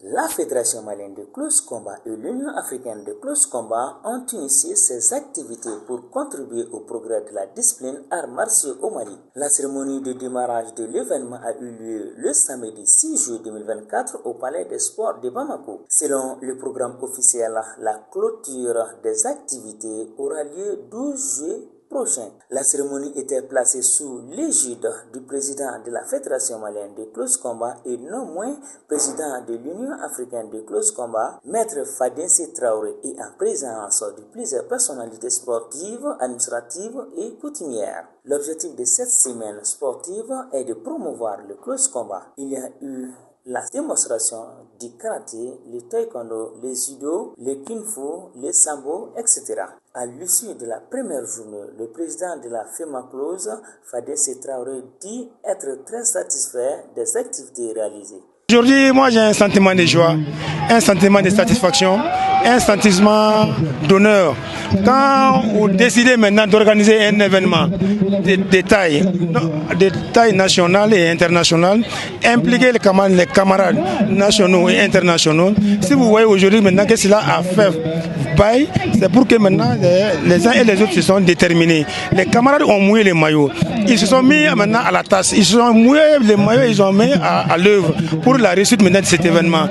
La Fédération malienne de close combat et l'Union africaine de close combat ont initié ces activités pour contribuer au progrès de la discipline arts martiaux au Mali. La cérémonie de démarrage de l'événement a eu lieu le samedi 6 juillet 2024 au Palais des Sports de Bamako. Selon le programme officiel, la clôture des activités aura lieu 12 juillet prochain. La cérémonie était placée sous l'égide du président de la Fédération malienne de close combat et non moins président de l'Union africaine de close combat, Maître Fadinsi Traoré, et en présence de plusieurs personnalités sportives, administratives et coutumières. L'objectif de cette semaine sportive est de promouvoir le close combat. Il y a eu la démonstration du karaté, le taekwondo, le judo, le kung-fu, le sambo, etc. À l'issue de la première journée, le président de la FEMA Close, Fadinsi Traoré, dit être très satisfait des activités réalisées. Aujourd'hui, moi j'ai un sentiment de joie, un sentiment de satisfaction, un sentiment d'honneur. Quand vous décidez maintenant d'organiser un événement de taille nationale et internationale, impliquer les camarades nationaux et internationaux, si vous voyez aujourd'hui maintenant que cela a fait bail, c'est pour que maintenant les uns et les autres se sont déterminés. Les camarades ont mouillé les maillots, ils se sont mis maintenant à la tasse, ils se sont mouillé les maillots, ils ont mis à l'œuvre pour la réussite maintenant de cet événement.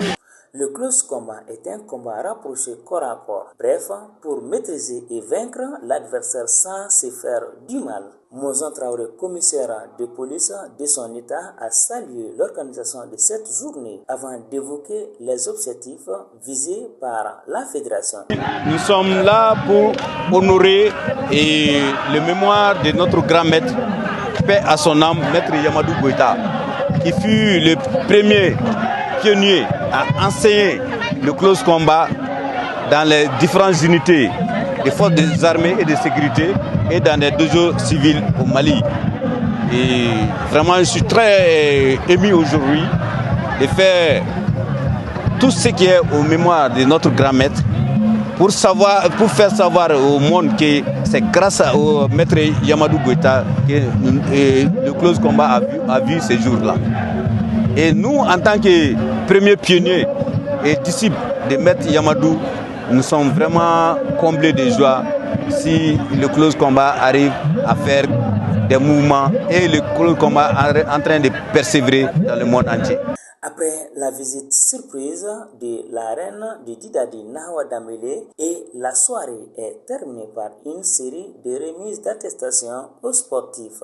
Le close combat est un combat rapproché corps à corps. Bref, pour maîtriser et vaincre l'adversaire sans se faire du mal. Mozan Traoré, commissaire de police de son état, a salué l'organisation de cette journée avant d'évoquer les objectifs visés par la fédération. Nous sommes là pour honorer le mémoire de notre grand maître, paix à son âme, maître Yamadou Goïta, qui fut le premier pionnier à enseigner le close combat dans les différentes unités des forces des armées et de sécurité et dans les dojos civils au Mali. Et vraiment, je suis très ému aujourd'hui de faire tout ce qui est aux mémoires de notre grand maître pour faire savoir au monde que c'est grâce au maître Yamadou Goïta que le close combat a vu ces jours-là. Et nous, en tant que premiers pionniers et disciples de Maître Yamadou, nous sommes vraiment comblés de joie si le close combat arrive à faire des mouvements et le close combat est en train de persévérer dans le monde entier. Après la visite surprise de la reine de Didadi Nahawa Dambélé, et la soirée est terminée par une série de remises d'attestations aux sportifs.